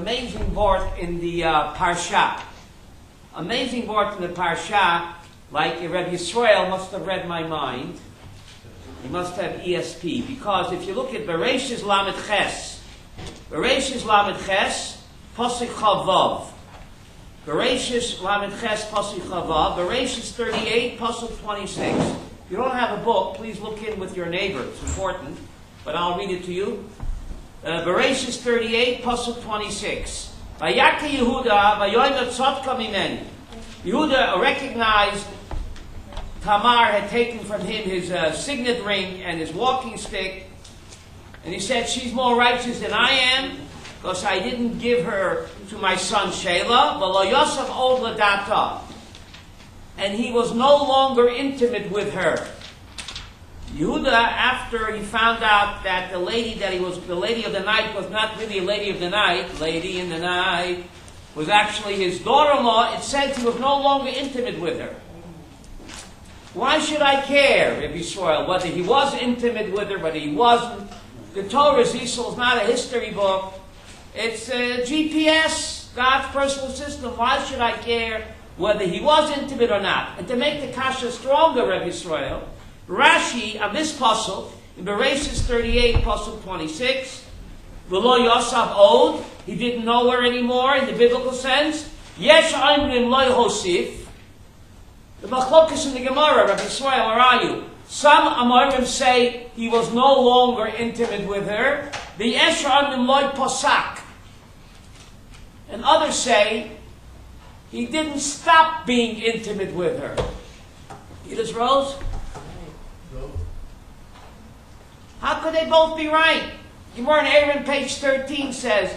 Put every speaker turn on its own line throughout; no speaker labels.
amazing word in the Parsha. Amazing word in the Parsha, like Rabbi Yisrael must have read my mind. He must have ESP, because if you look at Vayeishev Lamed Ches, Pasuk Chavav, Vayeishev Lamed Ches, Pasuk Chavav, Vayeishev 38, Pasuk 26. If you don't have a book, please look in with your neighbor. It's important, but I'll read it to you. Vayeishev 38, Pasuk 26. Vayaka Yehuda, Vayomer Tzodka Mimeni. Yehuda recognized Tamar had taken from him his signet ring and his walking stick, and he said, she's more righteous than I am, because I didn't give her to my son Shelah, but lo Yosef od ladata. And he was no longer intimate with her. Yehuda, after he found out that the lady of the night was not really a lady of the night, lady in the night, was actually his daughter-in-law, it said he was no longer intimate with her. Why should I care, Rabbi Yisrael, whether he was intimate with her, whether he wasn't? The Torah, Zisel, is not a history book. It's a GPS, God's personal system. Why should I care whether he was intimate or not? And to make the kasha stronger, Rabbi Yisrael, Rashi, on this pasuk, in Vayeishev 38, pasuk 26, V'lo Yosef od, he didn't know her anymore in the biblical sense. Yesh Omrim lo Hosif. The machlokas in the Gemara, Rabbi Yisrael, where are you? Some Amorim say he was no longer intimate with her. The Yesh Omrim lo Posak. And others say he didn't stop being intimate with her. Edith Rose? How could they both be right? Gemara in Aaron, page 13 says,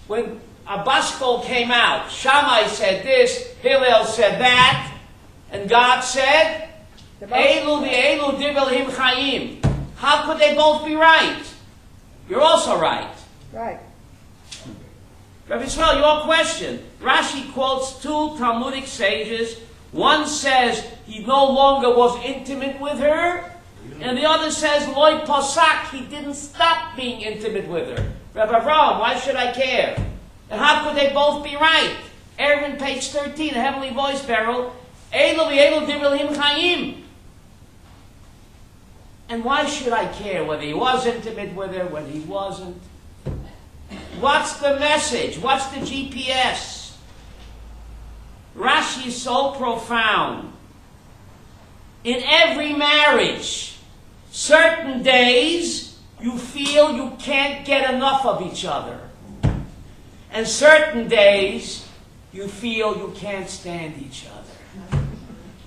when a Baskol came out, Shammai said this, Hillel said that, and God said, Elu v'elu divelhim chayim. How could they both be right? You're also right.
Right.
Rabbi Yisrael, your question. Rashi quotes two Talmudic sages. One says he no longer was intimate with her, and the other says, Loi Posak, he didn't stop being intimate with her. Rabbi Avraham, why should I care? And how could they both be right? Aaron, page 13, a heavenly voice barrel. Elu v'elu divrei chayim. And why should I care whether he was intimate with her, whether he wasn't? What's the message? What's the GPS? Rashi is so profound. In every marriage, certain days you feel you can't get enough of each other. And certain days you feel you can't stand each other.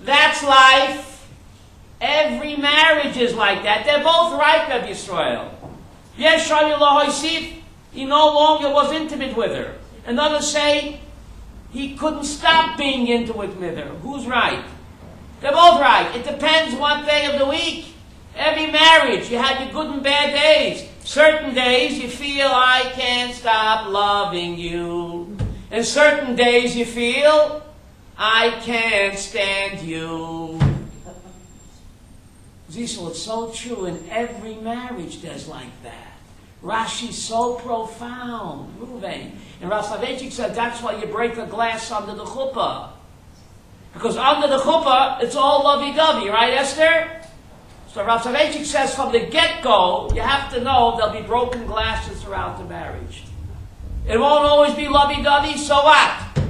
That's life. Every marriage is like that. They're both right, Rabbi Yisrael. Yes, he no longer was intimate with her. And others say he couldn't stop being intimate with her. Who's right? They're both right. It depends what day of the week. Every marriage, you have your good and bad days. Certain days you feel, I can't stop loving you. And certain days you feel, I can't stand you. Zisel, it's so true. In every marriage there's like that. Rashi's so profound. Ruvain. And Rav Soloveitchik said that's why you break a glass under the chuppah. Because under the chuppah, it's all lovey-dovey, right, Esther? So Rav Soloveitchik says from the get-go, you have to know there'll be broken glasses throughout the marriage. It won't always be lovey-dovey, so what?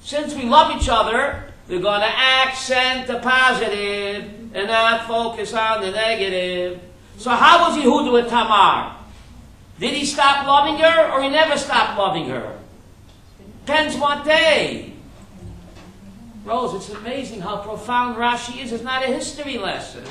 Since we love each other, we're going to accent the positive and not focus on the negative. So how was Yehuda with Tamar? Did he stop loving her or he never stopped loving her? Depends what day. Rose, it's amazing how profound Rashi is. It's not a history lesson.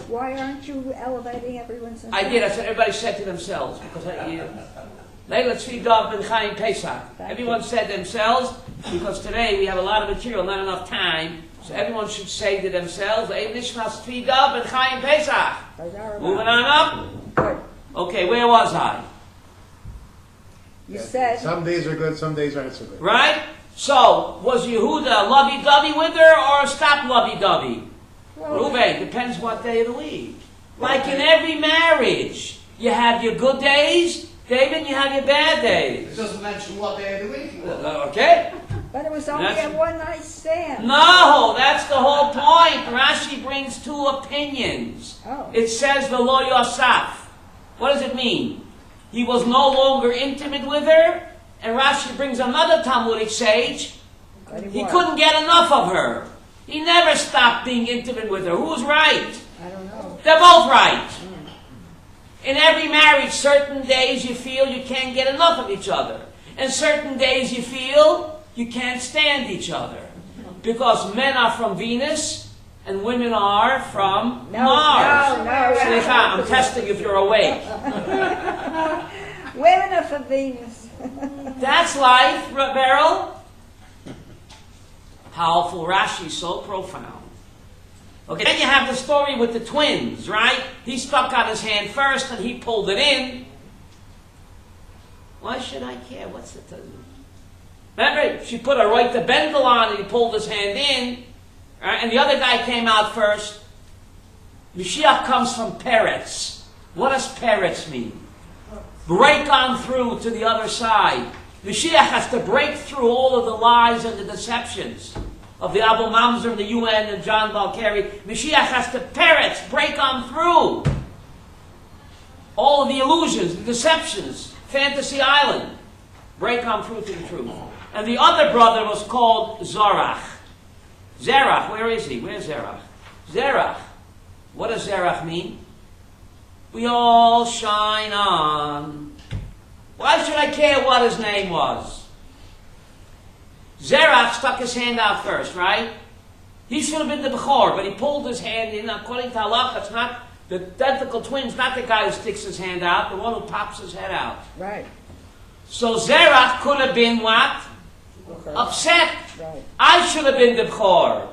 Why aren't you elevating everyone's sense?
I did. I said everybody said to themselves. Because Leila Tzvi Dov Ben Chaim Pesach. Everyone said themselves, because today we have a lot of material, not enough time. So everyone should say to themselves, Nishmas Tzvi Dov Ben Chaim Pesach. Moving on up.
Good.
Okay, where was I?
You said...
Some days are good, some days aren't so good.
Right? So, was Yehuda lovey-dovey with her or stop lovey-dovey?
Well,
Ruvain, depends what day of the week. Like in every marriage, you have your good days David, you have your bad
It
days.
doesn't mention what day of the week it was.
Okay?
But it was only
That's-
a one-night stand.
No, that's the whole point. Rashi brings two opinions.
Oh.
It says V'lo Yosaf. What does it mean? He was no longer intimate with her. And Rashi brings another Talmudic sage.
But
He
was.
couldn't get enough of her. He never stopped being intimate with her. Who's right?
I don't know.
They're both right. In every marriage, certain days you feel you can't get enough of each other. And certain days you feel you can't stand each other. Because men are from Venus and women are from Mars.
No.
Slicha, I'm testing if you're awake.
Women are for Venus.
That's life, Beryl. Powerful Rashi, so profound. Okay, then you have the story with the twins, right? He stuck out his hand first and he pulled it in. Why should I care? What's it to do? Remember, she put a right to bendel on and he pulled his hand in. Right? And the other guy came out first. Mashiach comes from Peretz. What does Peretz mean? Break on through to the other side. Mashiach has to break through all of the lies and the deceptions of the Abu Mamzer and the UN and John Valkyrie. Mashiach has to Peretz, break on through all of the illusions, the deceptions, Fantasy Island. Break on through to the truth. And the other brother was called Zorach. Zerach, where is he? Where's Zerach? Zerach. What does Zerach mean? We all shine on. Why should I care what his name was? Zerach stuck his hand out first, right? He should have been the Bechor, but he pulled his hand in. According to Halach, it's not the identical twins, not the guy who sticks his hand out, the one who pops his head out.
Right.
So Zerach could have been what?
Okay.
Upset.
Right.
I should have been the Bechor.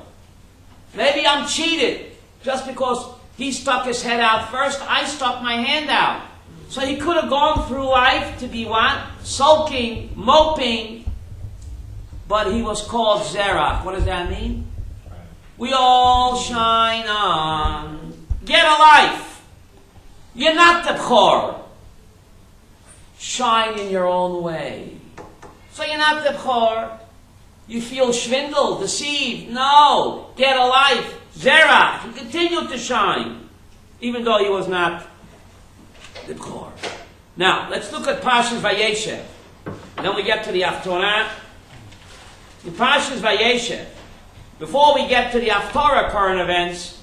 Maybe I'm cheated. Just because he stuck his head out first, I stuck my hand out. So he could have gone through life to be what? Sulking, moping. But he was called Zerach. What does that mean? We all shine on. Get a life. You're not the Bechor. Shine in your own way. So you're not the Bechor. You feel schwindled, deceived. No. Get a life. Zerach. He continued to shine. Even though he was not the Bechor. Now, let's look at Parshas Vayeishev. And then we get to the Haftorah. In Parshas Vayeishev, before we get to the Haftorah current events,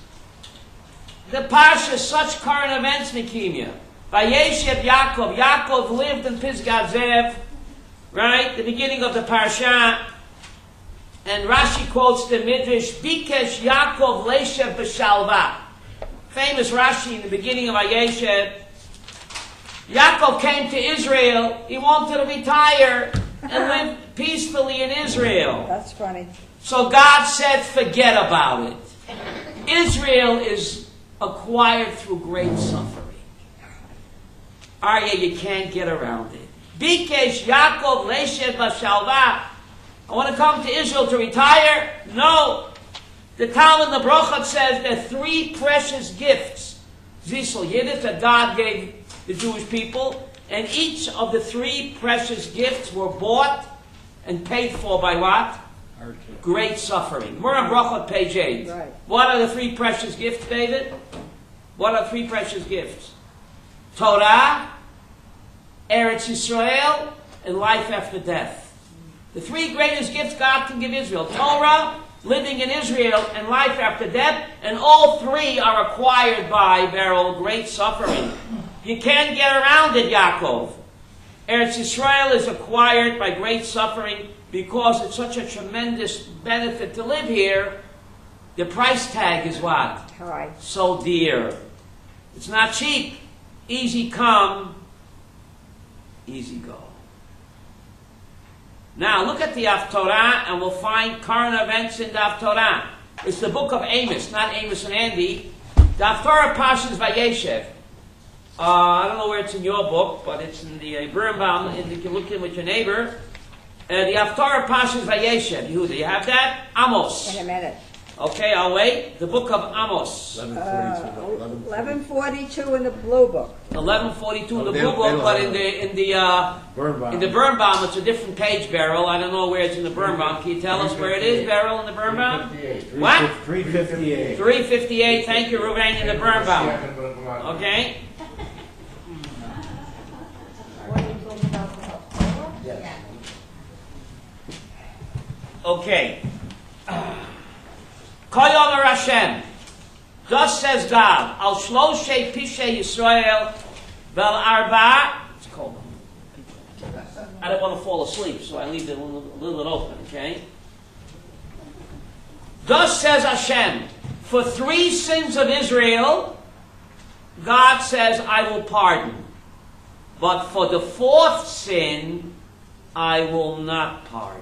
the Parsha is such current events, Mikimia. Vayeishev Yaakov. Yaakov lived in Pisgat Zev, right? The beginning of the Parsha. And Rashi quotes the Midrash, Bikesh Yaakov Leishev B'Shalva. Famous Rashi in the beginning of Vayeishev. Yaakov came to Israel. He wanted to retire and live peacefully in Israel.
That's funny.
So God said, forget about it. Israel is acquired through great suffering. Arya, you can't get around it. Bikesh Yaakov Leishev B'Shalva. I want to come to Israel to retire? No. The Talmud, the Brochat says there are three precious gifts. Zisel Yiddish that God gave the Jewish people. And each of the three precious gifts were bought and paid for by what? Great suffering. We're on Brachot, page 8.
Right.
What are the three precious gifts, David? What are three precious gifts? Torah, Eretz Yisrael, and life after death. The three greatest gifts God can give Israel. Torah, living in Israel, and life after death. And all three are acquired by, Beryl, great suffering. You can't get around it, Yaakov. Eretz Yisrael is acquired by great suffering because it's such a tremendous benefit to live here. The price tag is what?
High.
So dear. It's not cheap. Easy come, easy go. Now look at the Haftorah and we'll find current events in the Haftorah. It's the book of Amos, not Amos and Andy. The Haftorah Parshas Vayeishev. I don't know where it's in your book, but it's in the Birnbaum, and you can look in with your neighbor. The Haftorah Parshas Vayeishev. Yehuda, you have that? Amos.
In a minute.
Okay, I'll wait. The book of Amos.
1142 in the blue book.
1142 in the
They
blue
don't-
book,
they
but
don't
in the burn bomb, it's a different page, Beryl. I don't know where it's in the burn bomb. Can you tell us where it is, Beryl, in the burn bomb? What?
358.
358. Thank you, Ruvain, in the burn bomb. Okay.
What are you talking about?
Okay. Koyomer Hashem. Thus says God, Al Shloshe Pishe Yisrael Vel Arba. It's cold. I don't want to fall asleep, so I leave it a little bit open, okay? Thus says Hashem, for 3 sins of Israel, God says, I will pardon. But for the 4th sin, I will not pardon.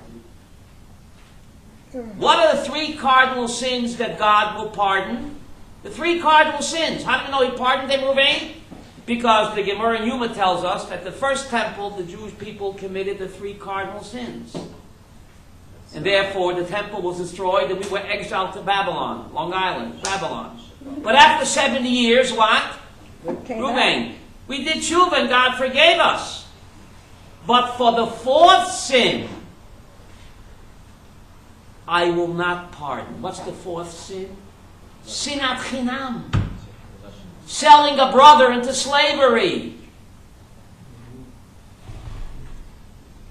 What are the 3 cardinal sins that God will pardon? The 3 cardinal sins. How do we know He pardoned them, Ruvain? Because the Gemara in Yuma tells us that the first temple, the Jewish people committed the 3 cardinal sins. And therefore the temple was destroyed and we were exiled to Babylon, Long Island, Babylon. But after 70 years, what? Ruvain, we did tshuva and God forgave us. But for the 4th sin, I will not pardon. What's the 4th sin? Sinat chinam. Selling a brother into slavery.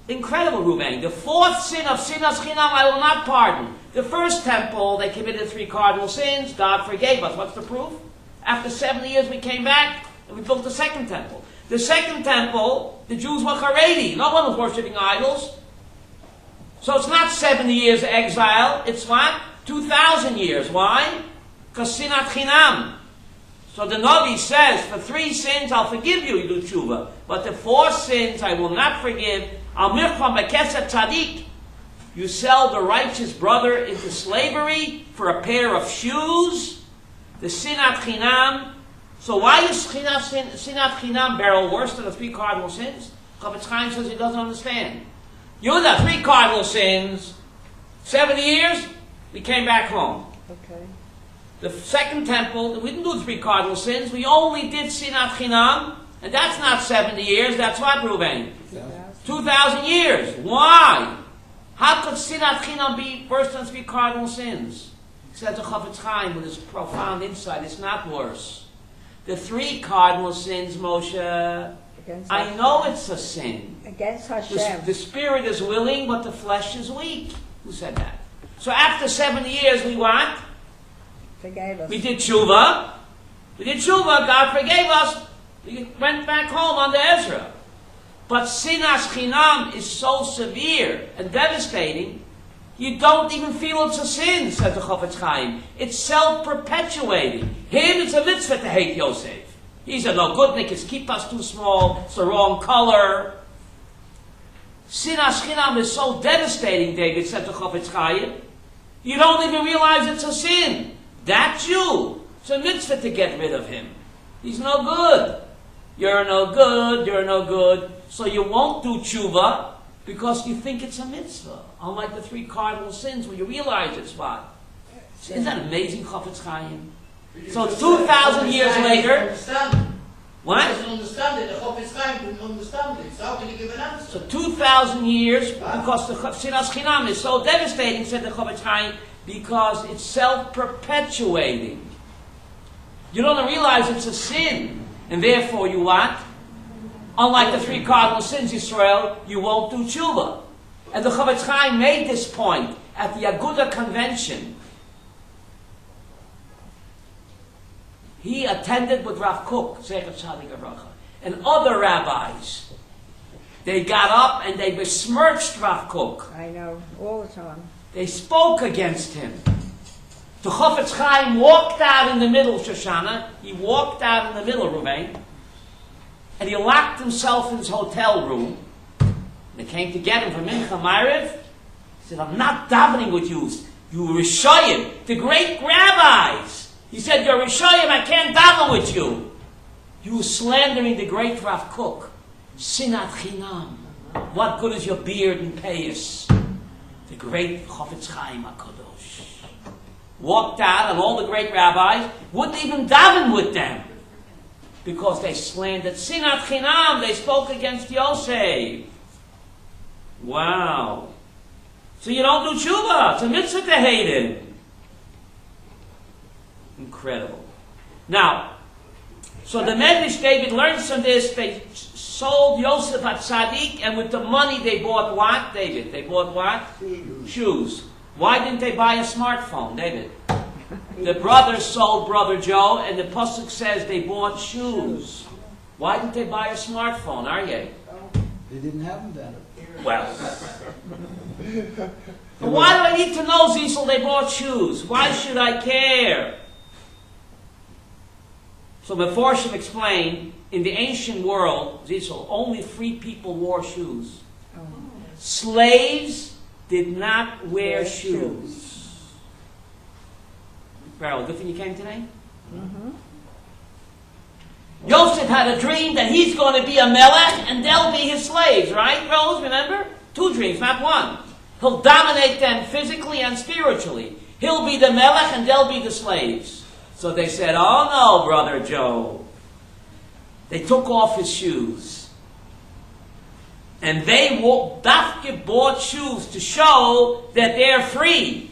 Incredible, Ruvain. The 4th sin of Sinas Chinam I will not pardon. The first temple, they committed 3 cardinal sins. God forgave us. What's the proof? After 70 years we came back and we built the second temple. The second temple, the Jews were Haredi. No one was worshipping idols. So it's not 70 years exile. It's what? 2,000 years. Why? Because Sinat Chinam. So the Navi says, for 3 sins I'll forgive you, you do tshuva. But the 4 sins I will not forgive. Al mircham b'keset tzadik. You sell the righteous brother into slavery for a pair of shoes. The Sinat Chinam. So why is Sinat Chinam, Beryl, worse than the 3 cardinal sins? Chafetz Chaim says he doesn't understand. Yehuda, 3 cardinal sins. 70 years, we came back home.
Okay.
The second temple, we didn't do 3 cardinal sins. We only did Sinat Chinam. And that's not 70 years. That's what, Ruvain? 2,000 years. Why? How could Sinat Chinam be worse than 3 cardinal sins? Says the Chafetz Chaim with his profound insight. It's not worse. The 3 cardinal sins, Moshe, I know it's a sin.
Against Hashem.
The spirit is willing, but the flesh is weak. Who said that? So after 70 years, we what?
Forgave us.
We did tshuva. God forgave us. We went back home under Ezra. But Sinas Chinam is so severe and devastating, you don't even feel it's a sin, says the Chafetz Chaim. It's self-perpetuating. Him, it's a mitzvah to hate Yosef. He's a no-goodnik, his kippah's too small, it's the wrong color. Sinas Chinam is so devastating, David, said the Chafetz Chaim. You don't even realize it's a sin. That Jew, it's a mitzvah to get rid of him. He's no good. You're no good. So you won't do tshuva because you think it's a mitzvah. Unlike the 3 cardinal sins where you realize it's what. Isn't that amazing, Chafetz Chaim? So 2,000 years later... What?
He doesn't understand it. The Chafetz Chaim didn't understand it. So how can you give an answer?
So 2,000 years, because the Sinas Chinam is so devastating, said the Chafetz Chaim, because it's self-perpetuating. You don't realize it's a sin, and therefore you what? Unlike the 3 cardinal sins, Israel, you won't do tshuva. And the Chafetz Chaim made this point at the Aguda convention. He attended with Rav Kook, Zecher Tzadik Avracha, and other rabbis. They got up and they besmirched Rav Kook.
I know, all the time.
They spoke against him. The Chafetz Chaim walked out in the middle, Shoshana. He walked out in the middle, Ruvain. And he locked himself in his hotel room. They came to get him for Mincha Ma'ariv. He said, I'm not davening with you. You Rishayim, the great rabbis. He said, you're Rishayim, I can't daven with you. You slandering the great Rav Kook. Sinat Chinam. What good is your beard and payas? The great Chafetz Chaim HaKadosh. walked out, and all the great rabbis wouldn't even daven with them because they slandered Sinat Chinam. They spoke against Yosef. Wow. So you don't do tshuva. It's a mitzvah to hate him. Incredible. Now, so the Medrash David learns from this. They sold Yosef at Tzaddik, and with the money they bought what, David? They bought what? Shoes. Why didn't they buy a smartphone, David? The brothers sold Brother Joe, and the pasuk says they bought shoes. Why didn't they buy a smartphone, Aryeh?
They didn't have them then.
Well, why do I need to know, Zisel, they bought shoes? Why should I care? So Meforshim explained, in the ancient world, Zisel, only free people wore shoes. Slaves did not wear shoes. Farrell, good thing you came today?
Mm-hmm.
Yosef had a dream that he's going to be a melech and they'll be his slaves, right, Rose? Remember? 2 dreams, not 1. He'll dominate them physically and spiritually. He'll be the melech and they'll be the slaves. So they said, oh no, Brother Joe. They took off his shoes. And they Dafke bought shoes to show that they're free.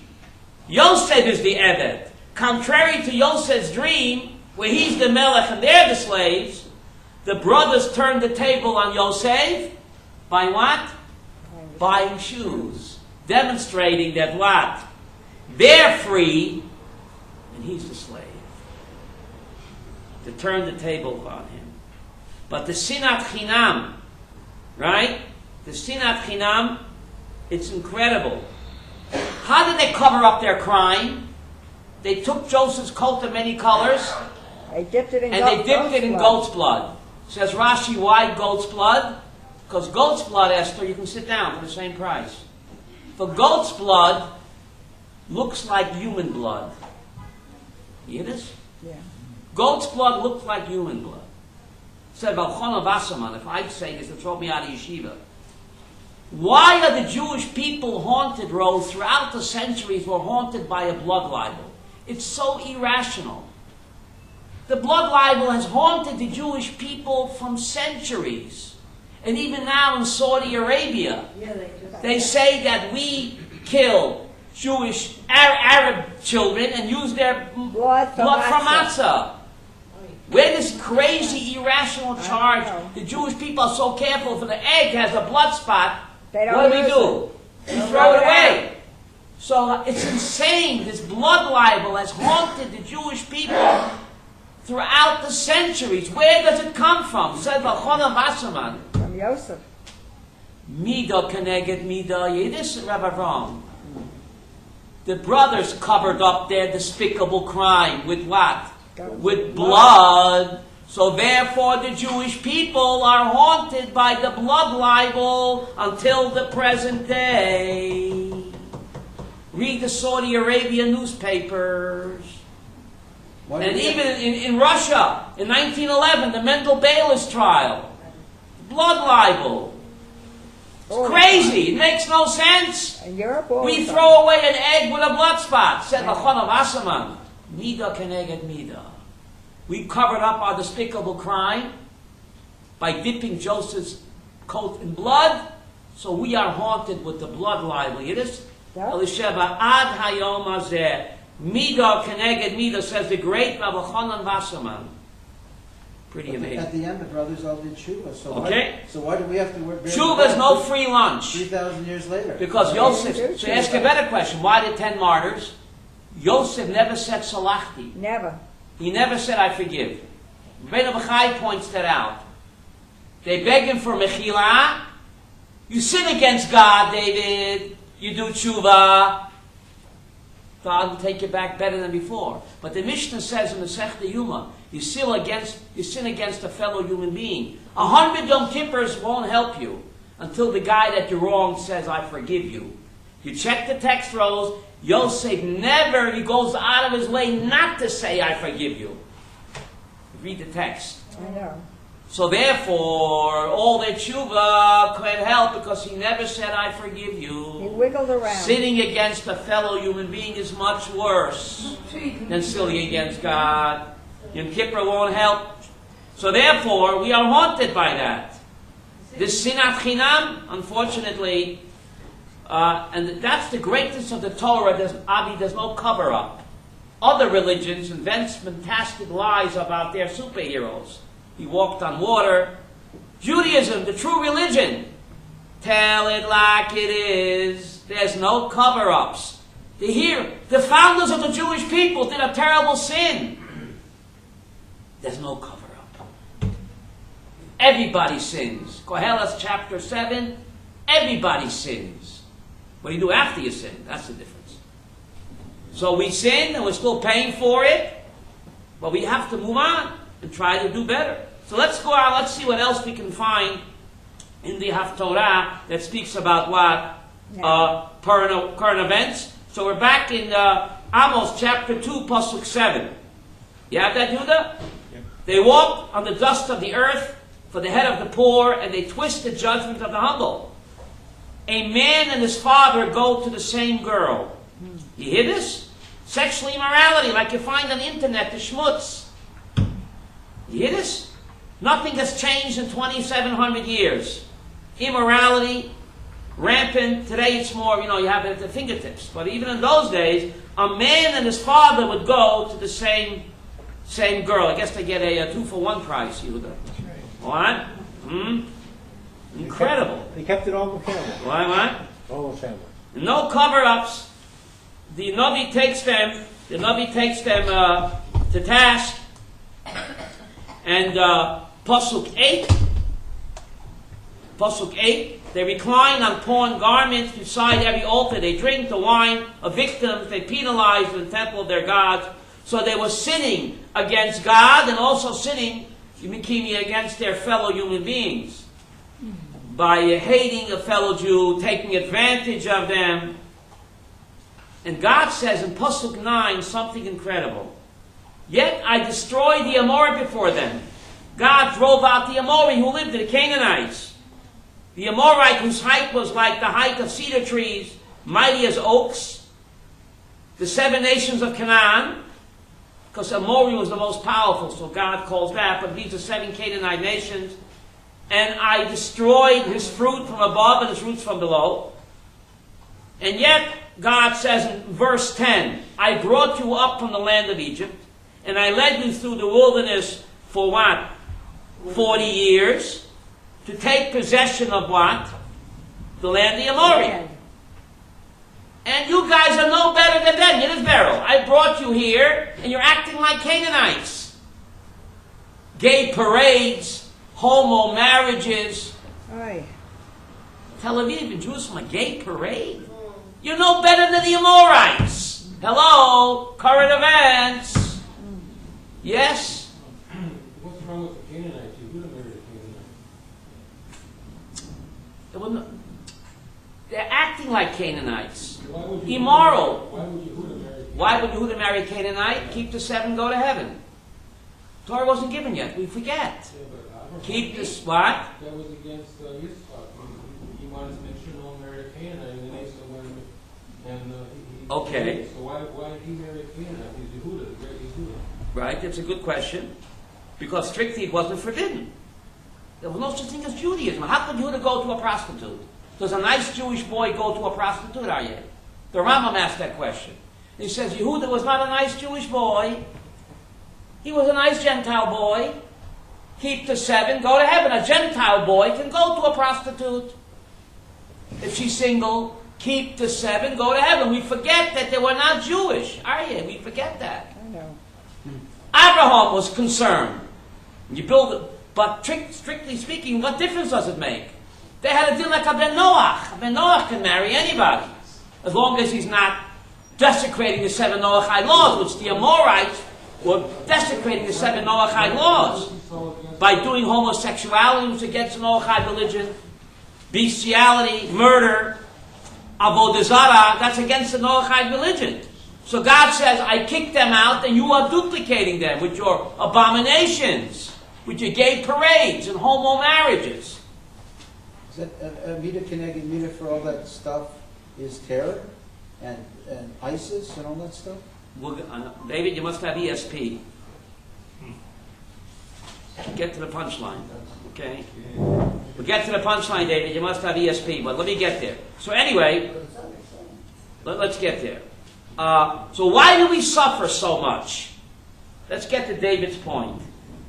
Yosef is the Eved. Contrary to Yosef's dream, where he's the melech and they're the slaves, the brothers turned the table on Yosef by what? Buying shoes. Demonstrating that what? They're free and he's the slave. To turn the table on him. But the Sinat Chinam, right? The Sinat Chinam, it's incredible. How did they cover up their crime? They took Joseph's coat of many colors
They dipped it in
and they dipped it in goat's blood. Says Rashi, why goat's blood? Because goat's blood, Esther, you can sit down for the same price. For goat's blood looks like human blood. You hear this?
Yeah.
Goat's blood looks like human blood. Said Balchon Vasserman, if I'd say this, it'll throw me out of yeshiva. Why are the Jewish people haunted, Rose, throughout the centuries were haunted by a blood libel? It's so irrational. The blood libel has haunted the Jewish people from centuries. And even now in Saudi Arabia, they say that we kill Jewish Arab children and use their blood from matzah. Where this crazy, irrational charge, the Jewish people are so careful if the egg has a blood spot, what do? We throw it away. So it's insane. This blood libel has haunted the Jewish people throughout the centuries. Where does it come from? Said Balchon Vasserman.
From Yosef.
Mida keneged mida. You hear this, Rabbi Ram? The brothers covered up their despicable crime with what? With blood. So therefore the Jewish people are haunted by the blood libel until the present day. Read the Saudi Arabian newspapers. And even in Russia, in 1911, the Mendel Bayless trial. Blood libel. It's crazy. It makes no sense.
In Europe,
we throw away an egg with a blood spot. Said Lachon of Asaman. Mida keneged mida. We covered up our despicable crime by dipping Joseph's coat in blood, so we are haunted with the blood libel. You hear this? Elisheva ad hayom hazeh. Mida keneged mida, says the great Rabbi Chanan Wasserman. Pretty amazing.
At the end, the brothers all did tshuva. So
okay.
Why do we have to work?
Tshuva is no free lunch.
3,000 years later.
Because Yosef. So ask a better question. Why the 10 martyrs? Yosef never said salachti.
Never.
He never said, I forgive. Rabbeinu Bachai points that out. They beg him for mechila. You sin against God, David. You do tshuva. God will take you back better than before. But the Mishnah says in the Sechta Yuma, you sin against a fellow human being. 100 Yom Kippurs won't help you until the guy that you wronged says, I forgive you. You check the text rows. Yosef never, he goes out of his way not to say, I forgive you. Read the text.
I know.
So therefore, all their tshuva couldn't help because he never said, I forgive
He
you.
wiggled around.
Sinning against a fellow human being is much worse than sinning against God. Yom Kippur won't help. So therefore, we are haunted by that. This sinat chinam, unfortunately, and that's the greatness of the Torah. There's no cover-up. Other religions invent fantastic lies about their superheroes. He walked on water. Judaism, the true religion, tell it like it is. There's no cover-ups. The founders of the Jewish people did a terrible sin. There's no cover-up. Everybody sins. Koheles chapter 7, everybody sins. What do you do after you sin? That's the difference. So we sin and we're still paying for it, but we have to move on and try to do better. So let's go out, let's see what else we can find in the Haftorah that speaks about what? Current events. So we're back in Amos chapter 2, Pasuk 7. You have that, Yehuda?
Yeah.
They walk on the dust of the earth for the head of the poor, and they twist the judgment of the humble. A man and his father go to the same girl. You hear this? Sexual immorality, like you find on the internet, the schmutz. You hear this? Nothing has changed in 2,700 years. Immorality, rampant. Today it's more, you have it at the fingertips. But even in those days, a man and his father would go to the same girl. I guess they get a 2-for-1 price, Yehuda. What? Incredible.
They kept it all in the family.
What?
All in the family.
No cover-ups. The Navi takes them to task. And Pasuk 8, they recline on torn garments beside every altar. They drink the wine of victims. They penalize the temple of their gods. So they were sinning against God and also sinning against their fellow human beings by hating a fellow Jew, taking advantage of them. And God says in Pasuk 9 something incredible. Yet I destroyed the Amorah before them. God drove out the Amorah who lived in the Canaanites. The Amorite whose height was like the height of cedar trees, mighty as oaks. The 7 nations of Canaan, because Amorah was the most powerful, so God calls that, but these are 7 Canaanite nations. And I destroyed his fruit from above and his roots from below. And yet, God says in verse 10, I brought you up from the land of Egypt, and I led you through the wilderness for what? 40 years, to take possession of what? The land of the Amorah. And you guys are no better than them. It is barrel. I brought you here, and you're acting like Canaanites. Gay parades, homo marriages.
Aye.
Tel Aviv and Jerusalem, a gay parade? You're no better than the Amorites. Hello, current events. Yes?
What's wrong with the Canaanites? You would have married a Canaanite.
They're acting like Canaanites.
Why would you
Immoral.
Why would Yehuda marry a Canaanite?
Why would Yehuda marry a Canaanite? Keep the 7, go to heaven. Torah wasn't given yet. We forget.
Yeah, but Abraham,
Keep this what?
that was against Yitzchak. He wanted to make sure no one married a Canaanite, and then Esau went and
Okay.
So why did he marry a Canaanite? He's Yehuda, the great Yehuda.
Right, that's a good question. Because strictly it wasn't forbidden. There was no such thing as Judaism. How could Yehuda go to a prostitute? Does a nice Jewish boy go to a prostitute, are you? The Rambam asked that question. He says Yehuda was not a nice Jewish boy. He was a nice Gentile boy. Keep the 7, go to heaven. A Gentile boy can go to a prostitute. If she's single, keep the 7, go to heaven. We forget that they were not Jewish, are you? We forget that.
I know.
Abraham was concerned. You build it, but strictly speaking, what difference does it make? They had a deal like a Ben Noach. A Ben Noach can marry anybody, as long as he's not desecrating the 7 Noachide laws, which the Amorites were desecrating the 7 Noachide laws by doing homosexuality, which is against the Noachide religion, bestiality, murder, avodah zarah, that's against the Noachide religion. So God says, I kicked them out, and you are duplicating them with your abominations. which you gave parades and homo marriages.
Is that Mida Keneged Mida for all that stuff is terror and ISIS and all that stuff?
David, you must have ESP. Get to the punchline, okay? We'll get to the punchline, David. You must have ESP, but let me get there. So anyway, let's get there. So why do we suffer so much? Let's get to David's point.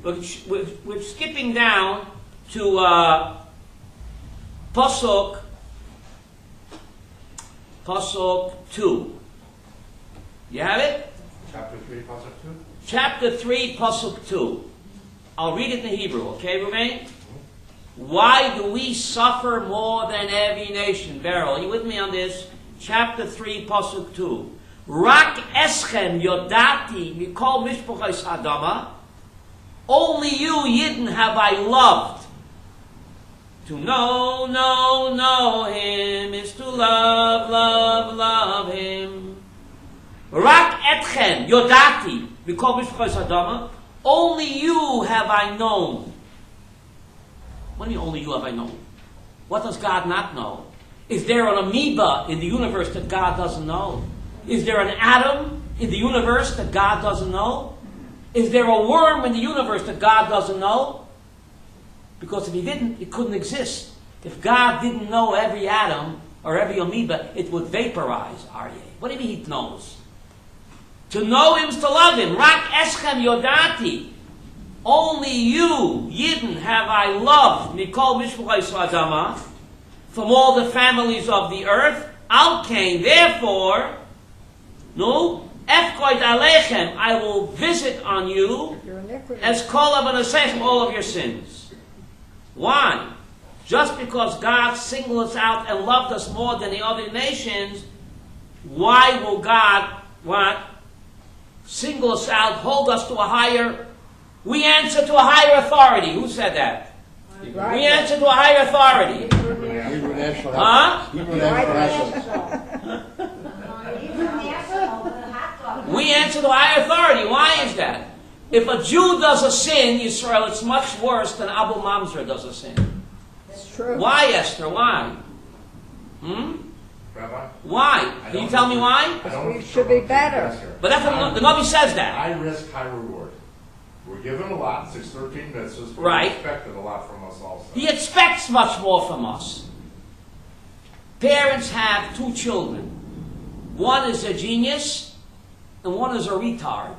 We're skipping down to Pasuk 2. You have it?
Chapter 3, Pasuk 2?
Chapter 3, Pasuk 2. I'll read it in Hebrew, okay, Ruvain? Why do we suffer more than every nation? Beryl, are you with me on this? Chapter 3, Pasuk 2. Rak eschem yodati mikol mishpuchos hadama. Only you, Yidden, have I loved. To know him is to love him. Rak etchem yodati mikol mishpuchos hadama. Only you have I known. What do you mean, only you have I known? What does God not know? Is there an amoeba in the universe that God doesn't know? Is there an atom in the universe that God doesn't know? Is there a worm in the universe that God doesn't know? Because if he didn't, it couldn't exist. If God didn't know every atom or every amoeba, it would vaporize, Aryeh. What do you mean he knows? To know him is to love him. Rak eschem yodati. Only you, Yidden, have I loved. Mikol mishpuchos hadama. From all the families of the earth. Al kain, therefore, no, efkoid alechem, I will visit on you
Your iniquity.
as kol abanasechem, all of your sins. Why? Just because God singled us out and loved us more than the other nations, why will God, single us out, hold us to a higher, we answer to a higher authority. Who said that?
Right.
We answer to a higher authority.
Hebrew National
Huh?
Hebrew National
We answer to higher authority. Why is that? If a Jew does a sin, Yisrael, it's much worse than Abu Mamzer does a sin.
It's true.
Why, Esther? Why?
Rabbi?
Why? Can you tell me why?
I don't
We should be better.
But that's what the Navi says that.
High risk, high reward. We're given a lot, 613 mitzvahs, but
Right.
we expected a lot from us also.
He expects much more from us. Parents have 2 children. One is a genius, and one is a retard.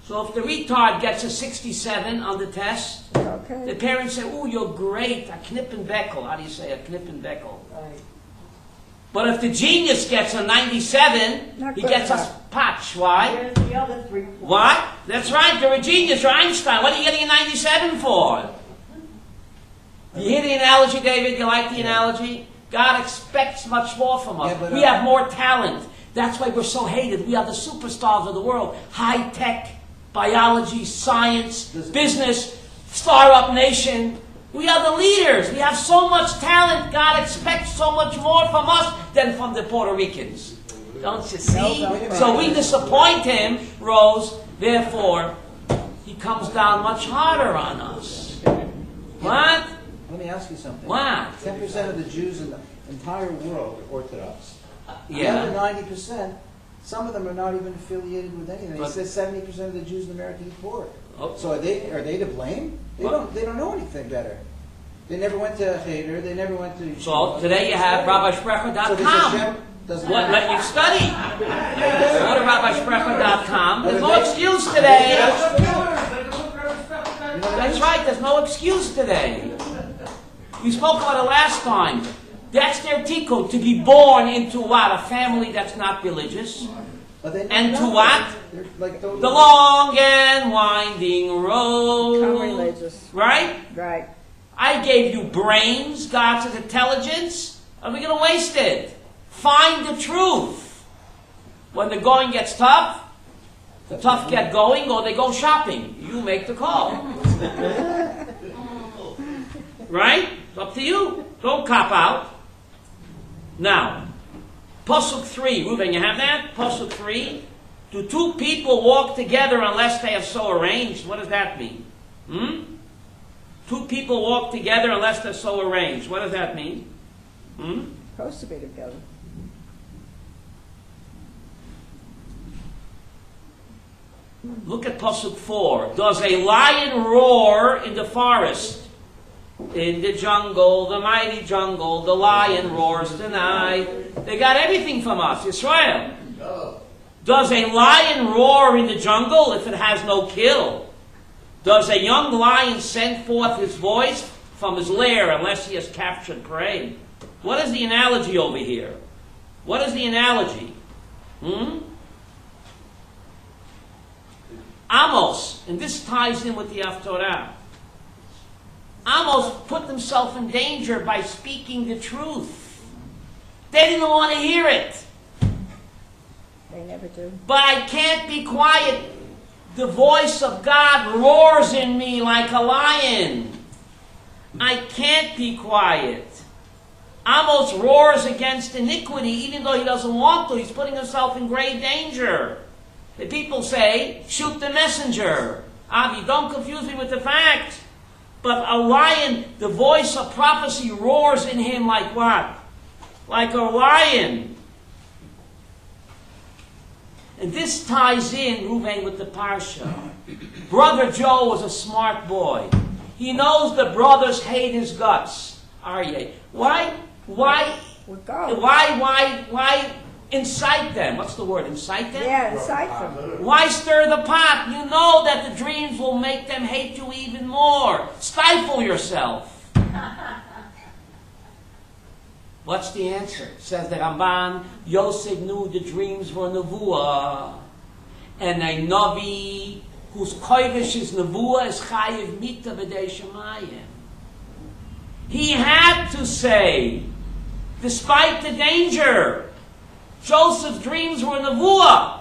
So if the retard gets a 67 on the test, the
Okay.
parents say, "Oh, you're great, a knippenbeckel." How do you say a knippenbeckel?
Right.
But if the genius gets a 97,
Not
he
good
gets a
enough.
patch. Why?
Where's the other 3 points?
What? That's right, you're a genius, you're Einstein. What are you getting a 97 for? Do you hear the analogy, David? You like the analogy? God expects much more from us.
Yeah, but,
We have more talent. That's why we're so hated. We are the superstars of the world. High tech, biology, science, business, startup nation. We are the leaders. We have so much talent. God expects so much more from us than from the Puerto Ricans. Don't you see?
No.
So we disappoint him, Rose. Therefore, he comes down much harder on us. What?
Let me ask you something.
What?
10% of the Jews in the entire world are Orthodox. The
Yeah.
other 90%, some of them are not even affiliated with anything. He
But-
says 70% of the Jews in America eat pork.
Oh.
So are they to blame? They
What?
don't know anything better. They never went to Cheder. They never went to.
So today you have
So does
RabbiSprecher.com.
Hashem doesn't
What, let you study. Go to RabbiSprecher.com. There's no
But
excuse today.
You know what I
That's
mean?
right, there's no excuse today. We spoke about it last time. That's their tikkun, to be born into what? A family that's not religious.
But they
And
know
to
nothing.
what?
They're like those-
The long and winding
Come
road.
religious.
Right?
Right.
I gave you brains, God's intelligence. Are we going to waste it? Find the truth. When the going gets tough, the tough get going or they go shopping. You make the call. Right? It's up to you. Don't cop out. Now, Pasuk 3. Reuben, you have that? Pasuk 3. Do two people walk together unless they are so arranged? What does that mean? Two people walk together unless they're so arranged. What does that mean?
Supposed to be together.
Look at Pasuk 4. Does a lion roar in the forest? In the jungle, the mighty jungle, the lion roars tonight. They got everything from us, Israel.
No.
Does a lion roar in the jungle if it has no kill? Does a young lion send forth his voice from his lair unless he has captured prey? What is the analogy over here? What is the analogy? Amos, and this ties in with the Haftorah. Amos put himself in danger by speaking the truth. They didn't want to hear it.
They never do.
But I can't be quiet. The voice of God roars in me like a lion. I can't be quiet. Amos roars against iniquity even though he doesn't want to. He's putting himself in great danger. The people say, shoot the messenger. Avi, don't confuse me with the facts. But a lion, the voice of prophecy roars in him like what? Like a lion. And this ties in, Ruvain, with the Parsha. Brother Joe was a smart boy. He knows the brothers hate his guts. Aryeh. Why
We'll go.
incite them? What's the word? Incite them?
Yeah, incite them.
Why stir the pot? You know that the dreams will make them hate you even more. Stifle yourself. What's the answer? Says the Ramban, Yosef knew the dreams were nevuah. And a Navi whose koivish is nevuah is chayiv mita b'dei shemayim. He had to say, despite the danger, Joseph's dreams were nevuah,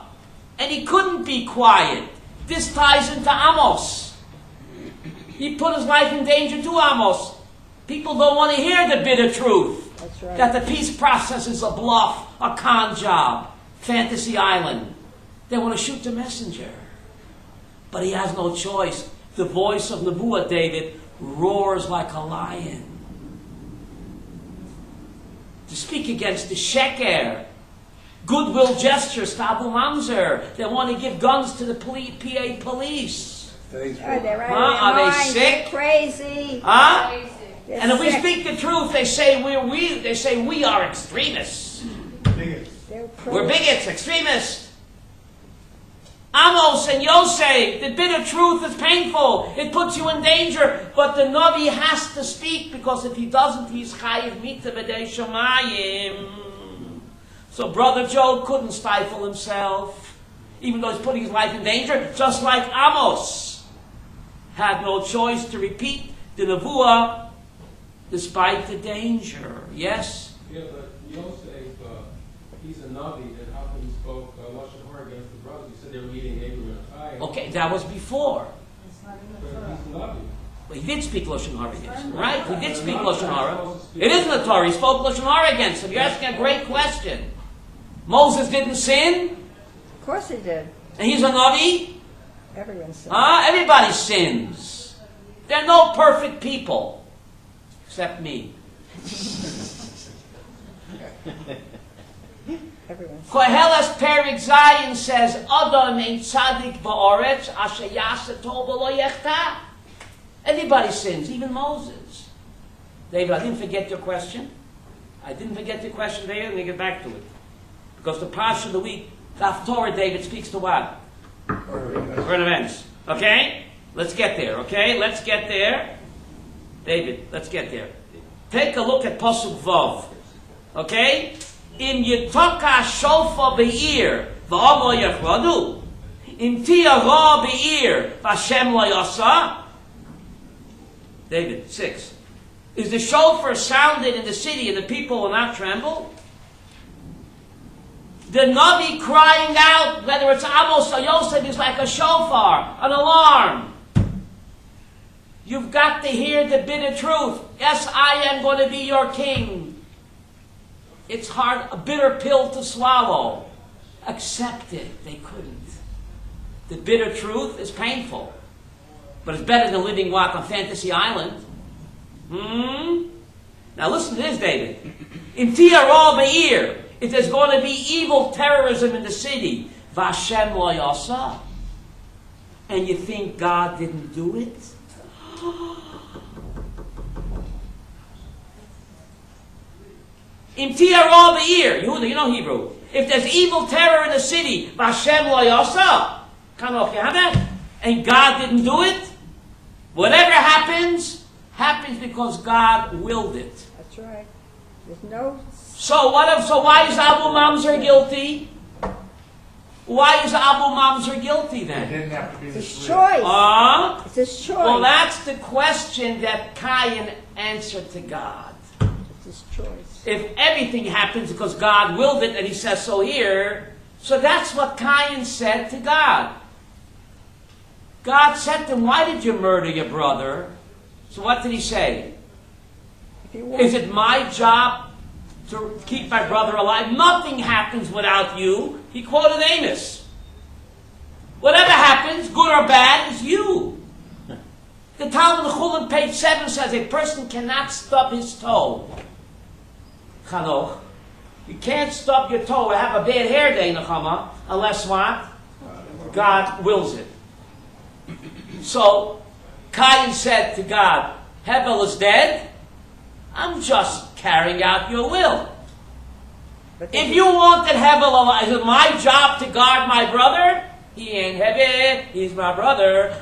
and he couldn't be quiet. This ties into Amos. He put his life in danger to Amos. People don't want to hear the bitter truth.
That's right.
That the peace process is a bluff, a con job, fantasy island. They want to shoot the messenger. But he has no choice. The voice of nevuah, David, roars like a lion. To speak against the sheker, goodwill gestures to Abu Mamzer. They want to give guns to the PA police.
They're out of their
Are they
minds.
sick?
They're crazy.
Huh?
They're
And if we
sick.
speak the truth, they say we are extremists.
They're
We're bigots, extremists. Amos and Yosef, the bitter truth is painful. It puts you in danger. But the Navi has to speak, because if he doesn't, he's chayiv mita b'dei shemayim. So Brother Joe couldn't stifle himself, even though he's putting his life in danger, just like Amos had no choice to repeat the nevuah despite the danger. Yes?
Yeah, but Yosef, he's a Navi, and how come he spoke Lashon Hara against the brothers? He said they were eating Abraham and Chai.
Okay, that was before.
But he's a Navi.
Well, he did speak Lashon Hara against him, right? He did speak Lashon Hara. It isn't the Torah. He spoke Lashon Hara against him. You're asking a great question. Moses didn't sin,
Of course he did.
and he's a Navi?
Everyone said.
Everybody sins. There are no perfect people, except me.
Everyone said.
Koheles Perik Zayin says, Adam ein tzadik ba'oretz asher yaseh tov v'lo yechta. Everybody sins, even Moses. David, I didn't forget your question. There. Let me get back to it. Because the Parshas of the week, the Haftorah, David, speaks to what? Current events. Okay? Let's get there, okay? Let's get there. David, let's get there. Take a look at Pasuk Vav. Okay? In Yitoka Shofar Be'ir, V'amo Yechradu. In Tia Ra Be'ir, V'Hashem Lo Yasa. David, 6. Is the shofar sounded in the city and the people will not tremble? The Navi crying out, whether it's Amos or Yosef, is like a shofar, an alarm. You've got to hear the bitter truth. Yes, I am going to be your king. It's hard, a bitter pill to swallow. accept it. They couldn't. The bitter truth is painful. But it's better than living what on Fantasy Island. Now listen to this, David. In Tiarol Be'ir, if there's going to be evil terrorism in the city, Vashem lo yasa, and you think God didn't do it? In Tiarol Be'ir, Yehuda, you know Hebrew. If there's evil terror in the city, Vashem lo yasa, and God didn't do it, whatever happens, happens because God willed it.
That's right. There's no...
So why is Abu Mamzer guilty? Why is Abu Mamzer guilty
It
then?
didn't have to be
It's
this
his
real.
choice. It's his choice.
Well, that's the question that Cain answered to God.
It's his choice.
If everything happens because God willed it, and he says so here, so that's what Cain said to God. God said to him, why did you murder your brother? So what did he say?
If you want,
Is it my job to keep my brother alive? Nothing happens without you. He quoted Amos. Whatever happens, good or bad, is you. The Talmud Chulin, page 7, says a person cannot stub his toe. Chanoch. You can't stub your toe or have a bad hair day, Nechama, unless what? God wills it. So, Cain said to God, Hebel is dead. I'm just carrying out your will.
but
If you wanted Hebel alive, is it my job to guard my brother? He ain't Hebel, he's my brother.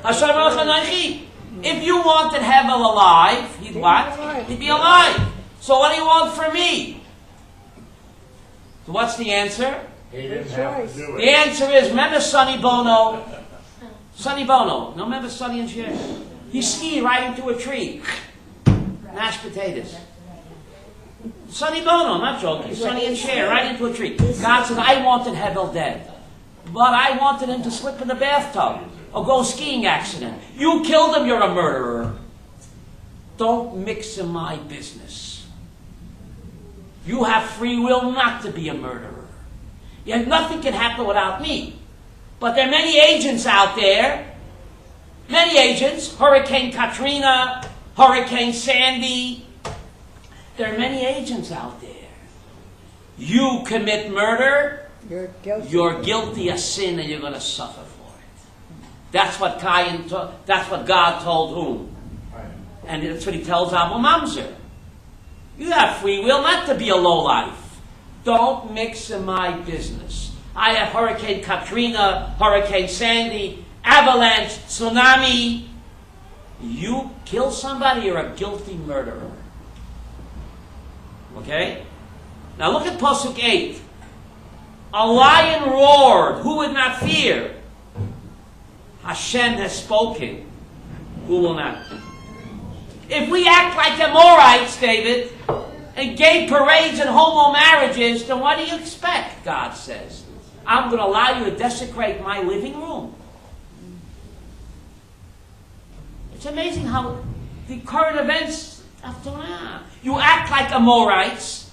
If you wanted Hebel alive, he'd what?
alive.
He'd be alive. So what do you want from me? So what's the answer?
He didn't have to do
The
it.
answer is, remember Sonny Bono? Sonny Bono. No, remember Sonny and Cher? He skied right into a tree. Mashed potatoes. Sonny Bono, I'm not joking. Sonny and Cher, right into a tree. God said, I wanted Hebel dead. But I wanted him to slip in the bathtub or go skiing accident. You killed him, you're a murderer. Don't mix in my business. You have free will not to be a murderer. Yet nothing can happen without me. But there are many agents out there. Many agents. Hurricane Katrina, Hurricane Sandy. There are many agents out there. You commit murder,
you're guilty.
you're guilty of sin and you're going to suffer for it. That's what that's what God told whom? And that's what he tells Abu Mamzer. You have free will not to be a lowlife. Don't mix in my business. I have Hurricane Katrina, Hurricane Sandy, avalanche, tsunami. You kill somebody, you're a guilty murderer. Okay? Now look at Pasuk 8. A lion roared. Who would not fear? Hashem has spoken. Who will not? If we act like Amorites, David, and gay parades and homo marriages, then what do you expect? God says. I'm going to allow you to desecrate my living room. It's amazing how the current events of Torah. You act like Amorites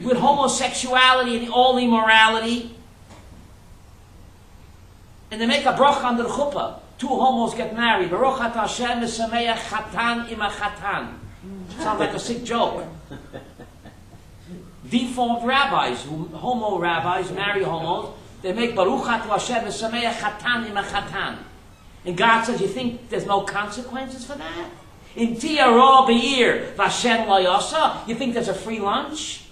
with homosexuality and all immorality, and they make a bracha under the chuppah. Two homos get married. Baruch atah Hashem v'sameach chatan ima chatan. Sounds like a sick joke. Deformed rabbis, homo rabbis, marry homos, they make Baruch atah Hashem v'sameach chatan ima chatan. And God says, you think there's no consequences for that? In Tiarol Be'ir, Vashem lo yasa, you think there's a free lunch?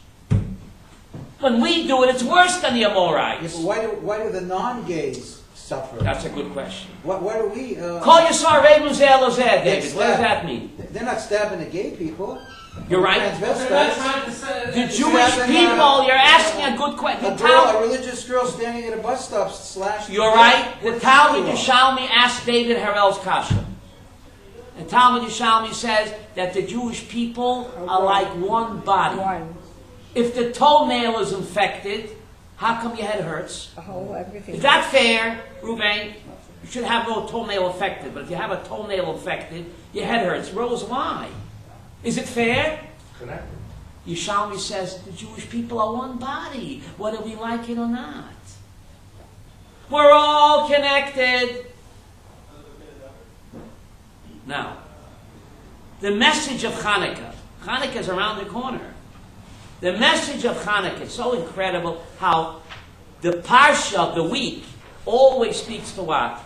When we do it, it's worse than the Amorites.
Yeah, but why do the non-gays suffer?
That's a good question.
Why do we...
Call Yisar Rebnu Zeh Lo Zeh, David. What does that mean?
They're not stabbing the gay people.
You're right.
They're not
Transvestites.
trying to say
The Jewish people, you're asking a good question.
A religious girl standing at a bus stop slashed...
You're right. The Talmud Yerushalmi asked David Harel's kasha. The Talmud Yerushalmi says that the Jewish people are like one body.
One.
If the toenail is infected, how come your head hurts?
The whole everything.
Is that fair, Ruben? You should have no toenail affected, but if you have a toenail infected, your head hurts. Rose, why? Is it fair?
Connected.
Yishalmi says the Jewish people are one body, whether we like it or not. We're all connected. Now, the message of Hanukkah. Hanukkah is around the corner. The message of Hanukkah is so incredible how the Parsha of the week always speaks to what?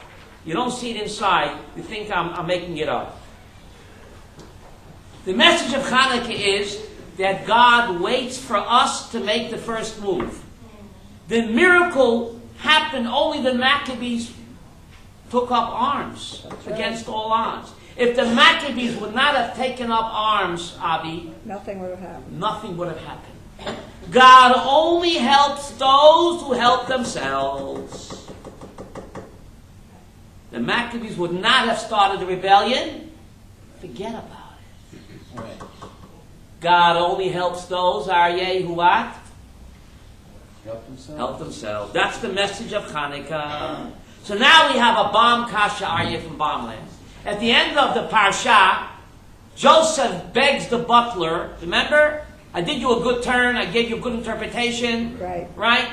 You don't see it inside. You think I'm making it up. The message of Hanukkah is that God waits for us to make the first move. The miracle happened only the Maccabees took up arms against all odds. If the Maccabees would not have taken up arms, Avi,
Nothing would have happened.
nothing would have happened. God only helps those who help themselves. The Maccabees would not have started the rebellion. Forget about it.
Right.
God only helps those, Aryeh, who what?
Help themselves.
Help themselves. That's the message of Hanukkah. So now we have a bomb kasha Aryeh from Bomland. At the end of the Parsha, Joseph begs the butler, remember? I did you a good turn, I gave you a good interpretation.
Right.
Right?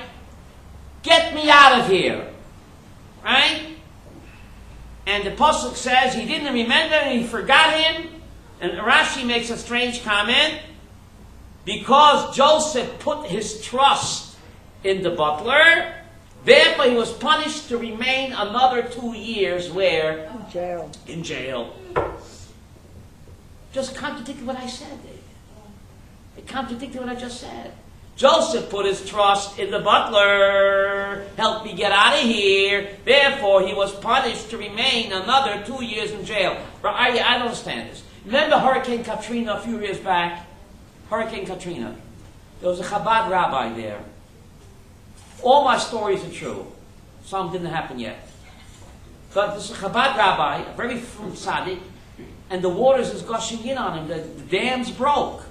Get me out of here. Right? And the Pasuk says he didn't remember and he forgot him. And Rashi makes a strange comment. Because Joseph put his trust in the butler, therefore he was punished to remain another 2 years where?
In jail.
In jail. Just contradicted what I said, David. It contradicted what I just said. Joseph put his trust in the butler. Help me get out of here. Therefore, he was punished to remain another 2 years in jail. I don't understand this. Remember Hurricane Katrina a few years back? Hurricane Katrina. There was a Chabad rabbi there. All my stories are true. Some didn't happen yet. But this Chabad rabbi, a very frum tzaddik, and the waters is gushing in on him. The dams broke.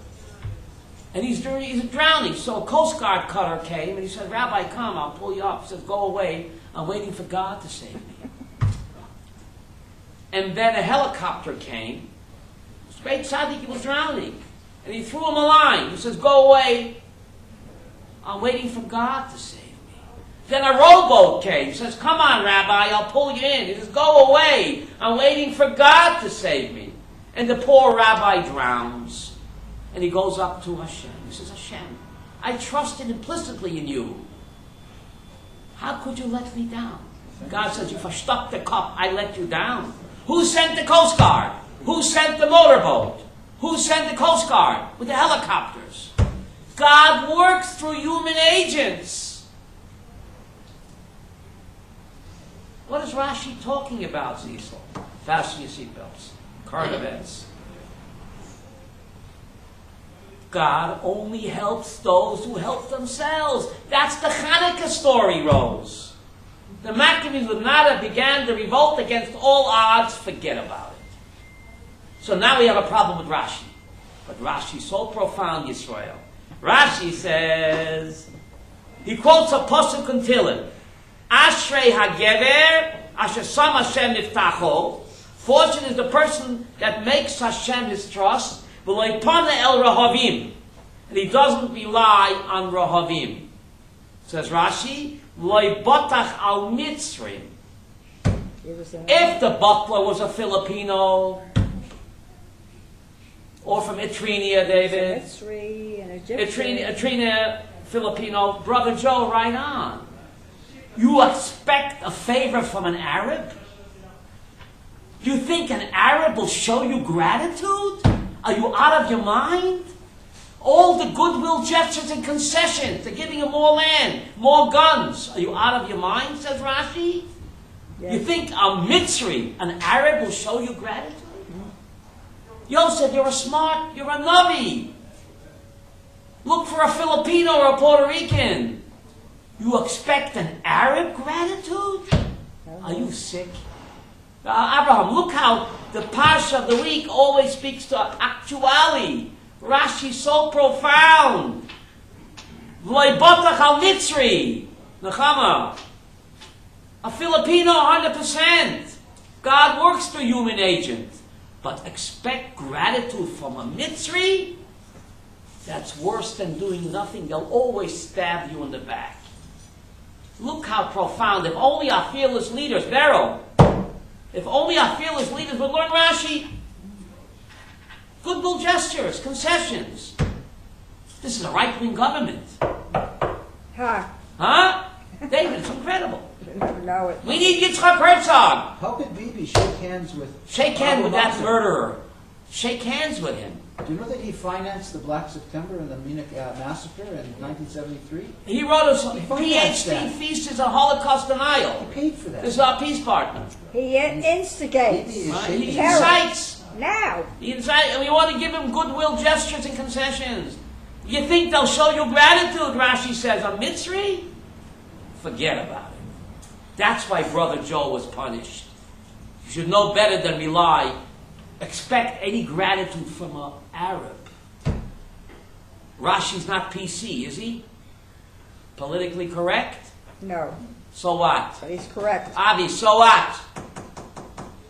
And he's drowning. So a Coast Guard cutter came and he said, Rabbi, come, I'll pull you up. He says, go away. I'm waiting for God to save me. And then a helicopter came. This great tzaddik, he was drowning. And he threw him a line. He says, go away. I'm waiting for God to save me. Then a rowboat came. He says, come on, Rabbi, I'll pull you in. He says, go away. I'm waiting for God to save me. And the poor rabbi drowns. And he goes up to Hashem. He says, Hashem, I trusted implicitly in you. How could you let me down? God says, you verstuck the cup, I let you down. Who sent the Coast Guard? Who sent the motorboat? Who sent the Coast Guard with the helicopters? God works through human agents. What is Rashi talking about, Cecil? Fasten your seatbelts. Current events. God only helps those who help themselves. That's the Hanukkah story, Rose. The Maccabees would not have began the revolt against all odds. Forget about it. So now we have a problem with Rashi. But Rashi's so profound, Yisrael. Rashi says, he quotes a pasuk in Tehillim. Ashrei hagever asher sam Hashem niftacho. Fortunate is the person that makes Hashem his trust. El Rahavim, and he doesn't rely on Rahavim. Says Rashi, Loi Botach al Mitzrim. If the butler was a Filipino, or from Etrinia, David. Etrinia, Filipino, Brother Joe, right on. You expect a favor from an Arab? You think an Arab will show you gratitude? Are you out of your mind? All the goodwill gestures and concessions. They're giving you more land, more guns. Are you out of your mind, says Rashi? Yes. You think a Mitzri, an Arab, will show you gratitude? Mm-hmm. Yosef, you're a Navi. Look for a Filipino or a Puerto Rican. You expect an Arab gratitude? Are you sick? Abraham, look how the Parsha of the week always speaks to actuality. Rashi's so profound. V'loi botach al Mitzri. Nechama. A Filipino, 100%. God works through human agents. But expect gratitude from a Mitzri? That's worse than doing nothing. They'll always stab you in the back. Look how profound. If only our fearless leaders, Beryl, if only our fearless leaders would learn Rashi. Goodwill gestures, concessions. This is a right-wing government.
Ha,
Huh? David, it's incredible.
you never know it.
We need Yitzchak Herzog.
How could Bibi shake hands with?
Shake hands with that
Abu Mazen?
murderer. Shake hands with him.
Do you know that he financed the Black September and the Munich massacre in 1973?
He wrote a
financed
PhD
that.
thesis on Holocaust
He
denial.
paid for that.
This is our peace partner.
He instigates.
Bibi is
Right?
shaking
He
hands.
incites.
Now,
He incites, and we want to give him goodwill gestures and concessions. You think they'll show you gratitude, Rashi says, on Mitzri? Forget about it. That's why Brother Joe was punished. You should know better than expect any gratitude from an Arab. Rashi's not PC, is he? Politically correct?
no,
So what?
but he's correct.
Avi, so what?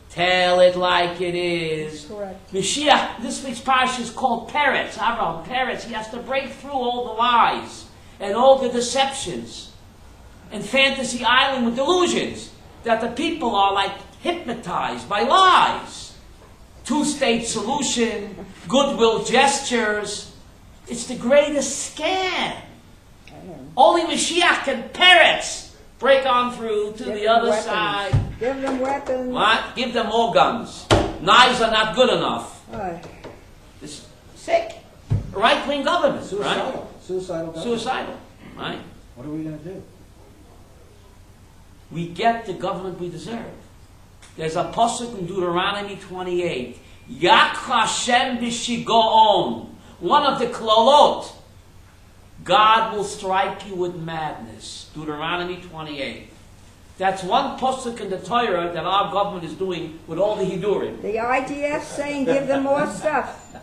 Tell it like it is.
Correct.
Mashiach, this week's Parshas is called Peretz, Avram, Peretz. He has to break through all the lies and all the deceptions and fantasy island with delusions that the people are like hypnotized by lies. Two-state solution, goodwill gestures. It's the greatest scam. Only Mashiach can Peretz break on through to
Give
the
them
other
weapons.
side.
Give them weapons.
What? Give them more guns. Knives are not good enough.
Oh,
It's sick. Right-wing government, right?
Suicidal. Suicidal. government.
Suicidal, right?
What are we going to do?
We get the government we deserve. There's a pasuk in Deuteronomy 28. Yak Hashem b'shigoon. One of the klolot. God will strike you with madness. Deuteronomy 28. That's one pasuk in the Torah that our government is doing with all the Hidurim.
the IDF saying give them more stuff.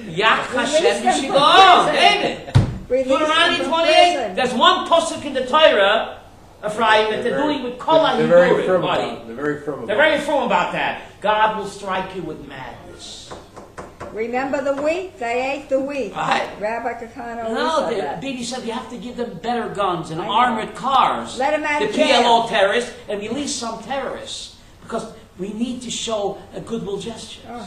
Yak Hashem
Release them from
b'shigoon.
prison.
David.
Release
Deuteronomy
them from
28.
prison.
There's one pasuk in the Torah, Ephraim, that they're doing with Kol
They're very
HaHidurim,
firm
buddy.
about it. They're very firm about
They're very firm about that. God will strike you with madness.
Remember the wheat? They ate the wheat.
Right.
Rabbi Kakano
No,
said that.
Bibi said you have to give them better guns and
I know.
armored cars.
Let 'em out
the
of jail.
PLO terrorists and release some terrorists because we need to show a goodwill gesture.
Oh,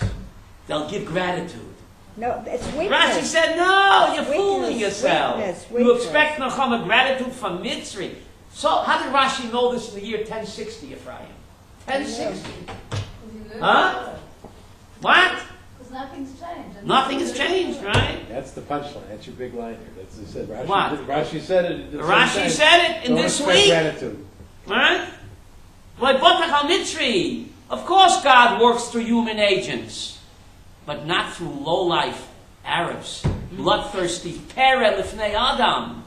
They'll give gratitude.
no, it's
Rashi
weakness.
said, "No, you're
Weakness,
fooling yourself.
weakness,
You
weakness.
expect Nechama gratitude from Mitzri." So, how did Rashi know this in the year 1060, Ephraim? 1060. Huh? What?
Because nothing's changed.
Nothing has changed, right?
it. That's the punchline. That's your big line here. That's what it said. Rashi,
What?
Rashi said it. at the same
Rashi
time.
said it in
Don't
this
expect
week.
Gratitude.
Right? Like Botach al-Mitzri. Of course God works through human agents, but not through low-life Arabs. Bloodthirsty. Pere lifnei Adam.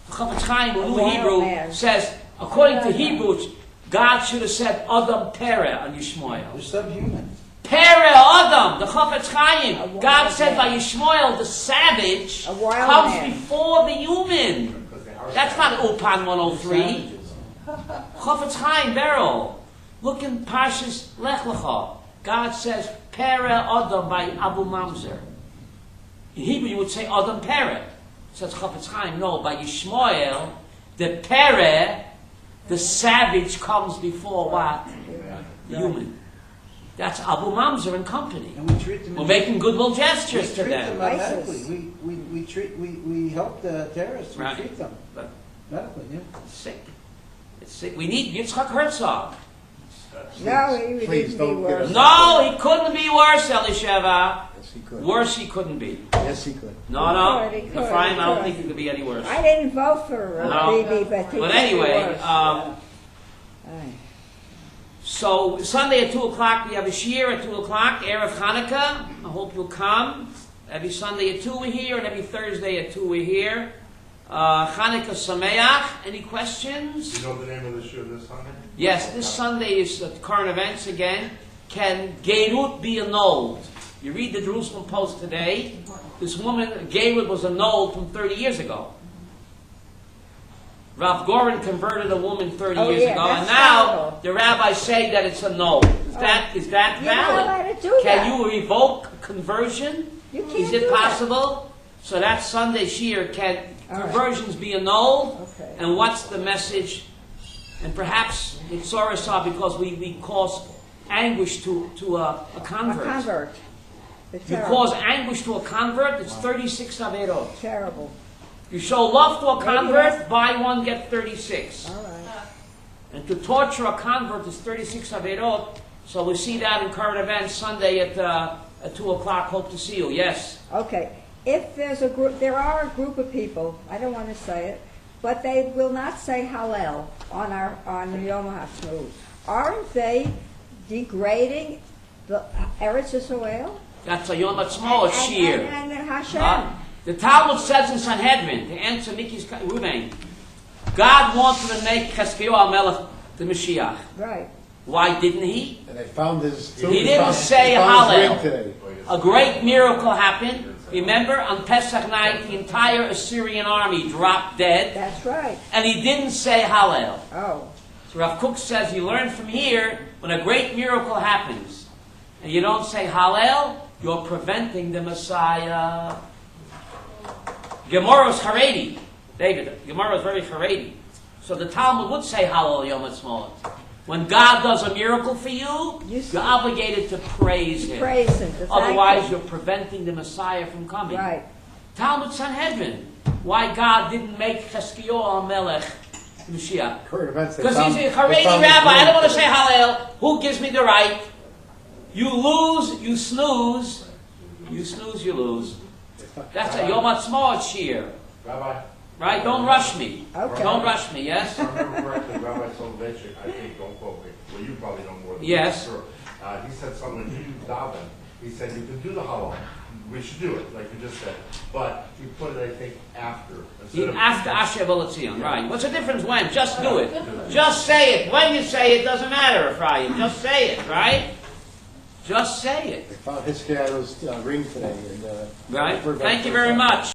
Chafetz Chaim, the
A
new
wild
Hebrew,
man.
says, according to
wild man.
Hebrews, God should have said Adam Pere on Yishmael.
They're subhuman.
Pere Adam, the Chafetz
A
Chaim.
wild
God said by
man.
Yishmael, the savage
A wild
comes
man.
before the human. That's not Upan 103.
Savages.
Chafetz Chaim, Beryl. Look in Parshas Lech Lecha. God says, Pere Adam by Abu Mamzer. In Hebrew you would say Adam Pere. Says Chafetz Chaim, no, by Yishmael, the Pere, the savage comes before what? The human. That's Abu Mamzer and company.
And we treat them.
We're making goodwill
we
gestures to
treat them
them.
medically. We help the terrorists. We
Right.
treat them
But
medically. Yeah.
it's sick. It's sick. We need Yitzchak Herzog.
No, he
Please
didn't be
don't get
worse.
us-
No, he couldn't be worse, Elisheva.
Yes, he could.
Worse he couldn't be.
Yes, he could.
No, no.
He could,
Ephraim, I don't
he
think
could.
it could be any worse.
I didn't vote for
No.
Bibi, but he
But
could be
anyway,
worse.
um,
Aye.
so Sunday at 2 o'clock, we have a shiur at 2 o'clock, Erev Hanukkah. I hope you'll come. Every Sunday at 2 we're here, and every Thursday at 2 we're here. Hanukkah Sameach. Any questions?
Do you know the name of the show this Sunday?
Yes, this Sunday is current events again. Can Geirut be annulled? You read the Jerusalem Post today. This woman, Geirut, was annulled from 30 years ago. Rav Goren converted a woman 30
Oh,
years
yeah,
ago, and
that's
now
terrible.
the rabbis say that it's annulled. Is that
You're not
valid?
allowed to do that.
Can you revoke conversion?
You can't
Is
do
it
that.
possible? So that Sunday shiur, can
All right.
conversions be annulled?
Okay.
And what's the message? And perhaps it's sorrow because we cause anguish to a
A
convert.
convert. It's
You
terrible.
cause anguish to a convert, it's 36 averot.
Terrible.
You show love to a
Maybe
convert,
that's-
buy one, get 36.
All right.
And to torture a convert is 36 averot. So we see that in current events Sunday at 2 o'clock. Hope to see you. Yes.
Okay. If there's a group, there are a group of people, I don't want to say it, but they will not say Hallel on Yom HaTzmaut. Aren't they degrading the Eretz Yisrael?
That's a Yom HaTzmaut shiur.
And Hashem.
The Talmud says in Sanhedrin, to answer Mickey's Ruben, God wanted to make Cheskeo HaMelech the Mashiach.
Right.
Why didn't he?
And they found his tomb.
He didn't say
They found his ring
Hallel.
today.
A great miracle happened. Remember, on Pesach night, the entire Assyrian army dropped dead,
That's right.
and he didn't say Hallel.
Oh.
So Rav Kook says you learn from here, when a great miracle happens, and you don't say Hallel, you're preventing the Messiah. Gemara is Haredi. David, Gemara is very Haredi. So the Talmud would say Hallel Yom HaTzmaut. When God does a miracle for you, you're obligated to praise Him.
Praise Him. to thank
Otherwise,
Him.
you're preventing the Messiah from coming.
Right.
Talmud Sanhedrin. Why God didn't make Cheskeo HaMelech the Mashiach?
Current events. they
Because
found-
he's a
they
Haredi
found his
rabbi. I
ring
don't want to
today.
say Hallel. Who gives me the right? You lose, you snooze. You snooze, you lose. That's a Yom HaTzmaut shiur.
Rabbi,
Right? Don't rush me.
Okay.
Don't rush me, yes?
if I remember correctly, Rabbi Soloveitchik, I think, don't quote me, well, you probably know more than me.
Yes.
Sure. He said something, when you daven, he said you can do the halal. We should do it, like you just said. But he put it, I think, after. instead of-
After Asher V'Latzion, right. What's the difference when? Just do it. Just say it. When you say it, doesn't matter, Ephraim. Just say it, right? Just say it.
They found Hiskiah's ring today. And,
Right? Thank you very much.